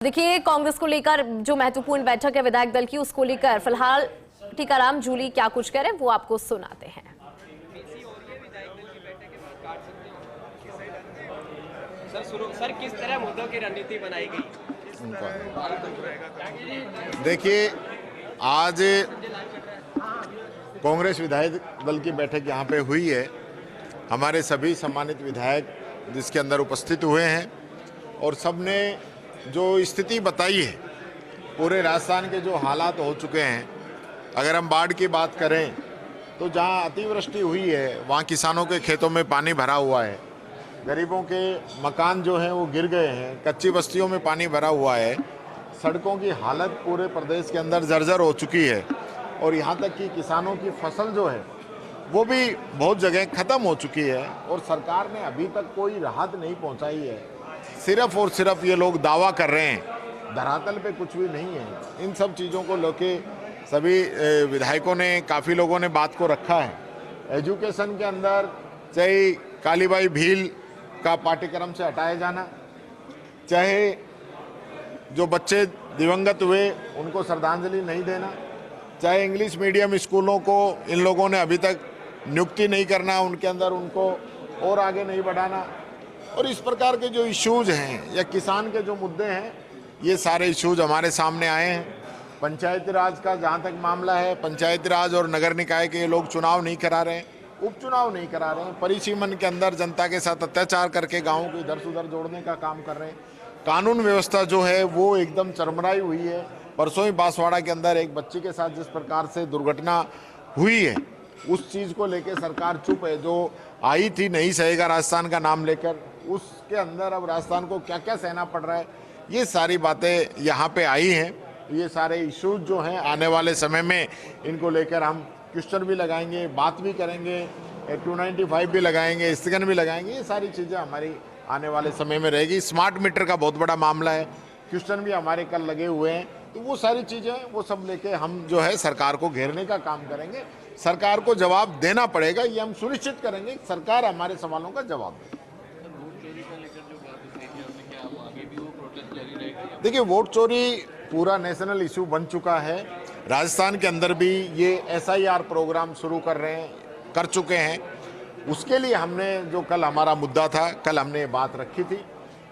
देखिए, कांग्रेस को लेकर जो महत्वपूर्ण बैठक है विधायक दल की, उसको लेकर फिलहाल टीकाराम जूली क्या कुछ कह रहे हैं वो आपको सुनाते हैं। सर किस तरह मुद्दों की रणनीति बनाई गई? देखिए, आज कांग्रेस विधायक दल की बैठक यहाँ पे हुई है। हमारे सभी सम्मानित विधायक जिसके अंदर उपस्थित हुए हैं और सबने जो स्थिति बताई है, पूरे राजस्थान के जो हालात हो चुके हैं, अगर हम बाढ़ की बात करें तो जहाँ अतिवृष्टि हुई है वहाँ किसानों के खेतों में पानी भरा हुआ है, गरीबों के मकान जो हैं वो गिर गए हैं, कच्ची बस्तियों में पानी भरा हुआ है, सड़कों की हालत पूरे प्रदेश के अंदर जर्जर हो चुकी है और यहाँ तक कि किसानों की फसल जो है वो भी बहुत जगह ख़त्म हो चुकी है और सरकार ने अभी तक कोई राहत नहीं पहुँचाई है। सिर्फ और सिर्फ ये लोग दावा कर रहे हैं, धरातल पे कुछ भी नहीं है। इन सब चीज़ों को लेके सभी विधायकों ने, काफ़ी लोगों ने बात को रखा है। एजुकेशन के अंदर चाहे कालीबाई भील का पाठ्यक्रम से हटाया जाना, चाहे जो बच्चे दिवंगत हुए उनको श्रद्धांजलि नहीं देना, चाहे इंग्लिश मीडियम स्कूलों को इन लोगों ने अभी तक नियुक्ति नहीं करना, उनके अंदर उनको और आगे नहीं बढ़ाना, और इस प्रकार के जो इश्यूज हैं या किसान के जो मुद्दे हैं, ये सारे इश्यूज हमारे सामने आए हैं। पंचायती राज का जहाँ तक मामला है, पंचायती राज और नगर निकाय के ये लोग चुनाव नहीं करा रहे हैं, उपचुनाव नहीं करा रहे हैं, परिसीमन के अंदर जनता के साथ अत्याचार करके गाँवों को इधर से उधर जोड़ने का काम कर रहे हैं। कानून व्यवस्था जो है वो एकदम चरमराई हुई है। परसों ही बांसवाड़ा के अंदर एक बच्ची के साथ जिस प्रकार से दुर्घटना हुई है, उस चीज़ को लेकर सरकार चुप है। जो आई थी नहीं सहेगा राजस्थान का नाम लेकर, उसके अंदर अब राजस्थान को क्या क्या सहना पड़ रहा है, ये सारी बातें यहाँ पे आई हैं। ये सारे इश्यूज जो हैं आने वाले समय में इनको लेकर हम क्वेश्चन भी लगाएंगे, बात भी करेंगे, 295 भी लगाएंगे, स्थगन भी लगाएंगे। ये सारी चीज़ें हमारी आने वाले समय में रहेगी। स्मार्ट मीटर का बहुत बड़ा मामला है, क्वेश्चन भी हमारे कल लगे हुए हैं। तो वो सारी चीज़ें वो सब लेके हम जो है सरकार को घेरने का काम करेंगे। सरकार को जवाब देना पड़ेगा, ये हम सुनिश्चित करेंगे सरकार हमारे सवालों का जवाब दे। देखिए, वोट चोरी पूरा नेशनल इशू बन चुका है। राजस्थान के अंदर भी ये SIR प्रोग्राम शुरू कर चुके हैं। उसके लिए हमने जो कल हमारा मुद्दा था, कल हमने ये बात रखी थी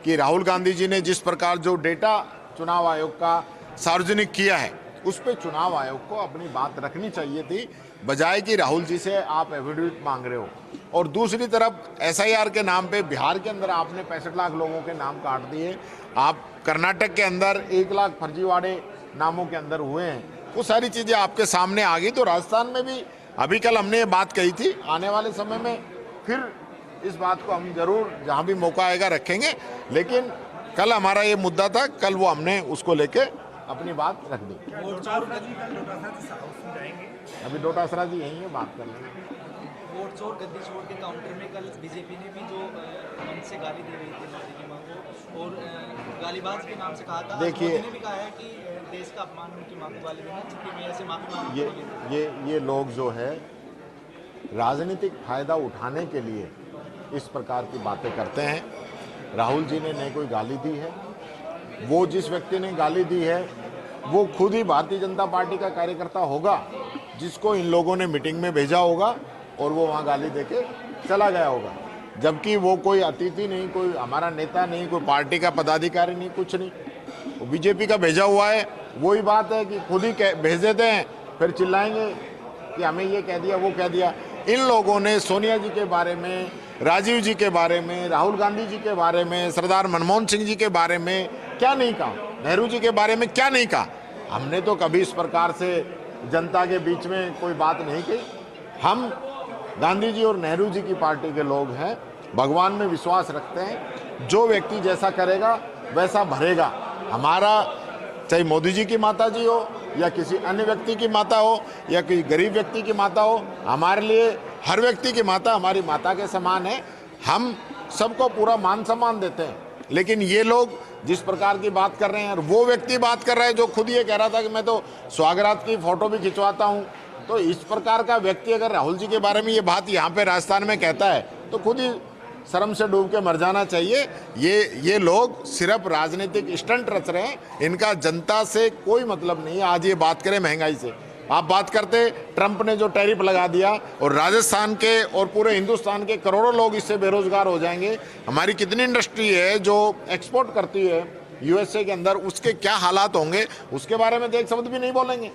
कि राहुल गांधी जी ने जिस प्रकार जो डेटा चुनाव आयोग का सार्वजनिक किया है, उस पर चुनाव आयोग को अपनी बात रखनी चाहिए थी, बजाय कि राहुल जी से आप एफिडेविट मांग रहे हो। और दूसरी तरफ SIR के नाम पे बिहार के अंदर आपने 65 लाख लोगों के नाम काट दिए, आप कर्नाटक के अंदर 1 लाख फर्जीवाड़े नामों के अंदर हुए हैं। वो सारी चीज़ें आपके सामने आ गई। तो राजस्थान में भी अभी कल हमने ये बात कही थी, आने वाले समय में फिर इस बात को हम जरूर जहाँ भी मौका आएगा रखेंगे। लेकिन कल हमारा ये मुद्दा था, कल वो हमने उसको लेके अपनी बात रख दी। अभी डोटासरा जी यहीं है, बात कर लेंगे। वोट चोर गद्दी चोर के काउंटर में कल बीजेपी ने भी जो मंच से गाली दे रही थी मोदी की मांग को और गालीबाज के नाम से कहा था। देखिए, मोदी ने भी कहा है कि देश का अपमान उनकी मांग वाले दिन है, चूंकि मैं ऐसे माफी मांग ये लोग जो है राजनीतिक फायदा उठाने के लिए इस प्रकार की बातें करते हैं। राहुल जी ने न कोई गाली दी है, वो जिस व्यक्ति ने गाली दी है वो खुद ही भारतीय जनता पार्टी का कार्यकर्ता होगा, जिसको इन लोगों ने मीटिंग में भेजा होगा और वो वहाँ गाली देके चला गया होगा। जबकि वो कोई अतिथि नहीं, कोई हमारा नेता नहीं, कोई पार्टी का पदाधिकारी नहीं, कुछ नहीं, वो बीजेपी का भेजा हुआ है। वही बात है कि खुद ही भेज देते हैं, फिर चिल्लाएंगे कि हमें ये कह दिया, वो कह दिया। इन लोगों ने सोनिया जी के बारे में, राजीव जी के बारे में, राहुल गांधी जी के बारे में, सरदार मनमोहन सिंह जी के बारे में क्या नहीं कहा, नेहरू जी के बारे में क्या नहीं कहा। हमने तो कभी इस प्रकार से जनता के बीच में कोई बात नहीं की। हम गांधी जी और नेहरू जी की पार्टी के लोग हैं, भगवान में विश्वास रखते हैं, जो व्यक्ति जैसा करेगा वैसा भरेगा। हमारा चाहे मोदी जी की माता जी हो या किसी अन्य व्यक्ति की माता हो या किसी गरीब व्यक्ति की माता हो, हमारे लिए हर व्यक्ति की माता हमारी माता के समान है। हम सबको पूरा मान सम्मान देते हैं। लेकिन ये लोग जिस प्रकार की बात कर रहे हैं, और वो व्यक्ति बात कर रहा है जो खुद ये कह रहा था कि मैं तो स्वागरात की फोटो भी खिंचवाता हूँ, तो इस प्रकार का व्यक्ति अगर राहुल जी के बारे में ये बात यहाँ पे राजस्थान में कहता है तो खुद ही शर्म से डूब के मर जाना चाहिए। ये लोग सिर्फ राजनीतिक स्टंट रच रहे हैं, इनका जनता से कोई मतलब नहीं है। आज ये बात करें महंगाई से, आप बात करते ट्रंप ने जो टैरिफ लगा दिया और राजस्थान के और पूरे हिंदुस्तान के करोड़ों लोग इससे बेरोजगार हो जाएंगे। हमारी कितनी इंडस्ट्री है जो एक्सपोर्ट करती है यूएसए के अंदर, उसके क्या हालात होंगे उसके बारे में तो एक शब्द भी नहीं बोलेंगे।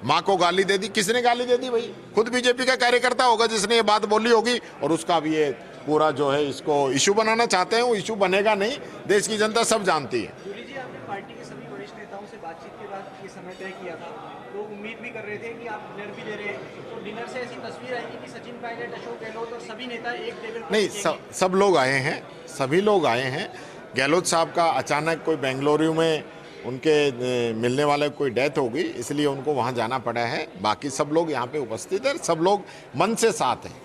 माँ को गाली दे दी, किसने गाली दे दी भाई? खुद बीजेपी का कार्यकर्ता होगा जिसने ये बात बोली होगी, और उसका भी ये पूरा जो है इसको इशू बनाना चाहते हैं। वो इशू बनेगा नहीं, देश की जनता सब जानती है। जूली जी, आपने पार्टी के सभी वरिष्ठ नेताओं से बातचीत के बाद ये समय तय किया था, लोग उम्मीद भी कर रहे थे कि आप डिनर भी दे रहे हैं, तो डिनर से ऐसी तस्वीर आएगी कि सचिन पायलट, अशोक गहलोत और सभी नेता एक टेबल पर नहीं, सब लोग आए हैं, सभी लोग आए हैं। गहलोत साहब का अचानक कोई बेंगलुरु में उनके मिलने वाले कोई डेथ हो गई, इसलिए उनको वहाँ जाना पड़ा है। बाकी सब लोग यहाँ पे उपस्थित हैं, सब लोग मन से साथ हैं।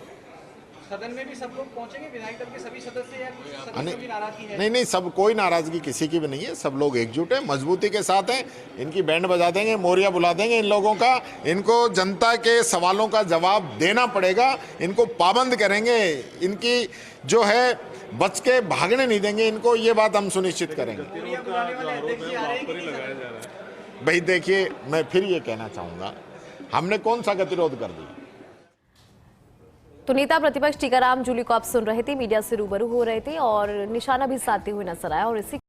सदन में भी सब लोग पहुंचेंगे, विधायक दल के सभी सदस्य, या कुछ सदस्यों की नाराजगी है? नहीं, सब कोई नाराजगी किसी की भी नहीं है। सब लोग एकजुट हैं, मजबूती के साथ हैं। इनकी बैंड बजा देंगे, मोरिया बुला देंगे इन लोगों का। इनको जनता के सवालों का जवाब देना पड़ेगा, इनको पाबंद करेंगे, इनकी जो है बच के भागने नहीं देंगे इनको, ये बात हम सुनिश्चित करेंगे। भाई देखिए, मैं फिर ये कहना चाहूँगा, हमने कौन सा गतिरोध कर दिया? तो नेता प्रतिपक्ष टीकाराम जूली को आप सुन रहे थे, मीडिया से रूबरू हो रहे थे और निशाना भी साधते हुए नजर आया और इसी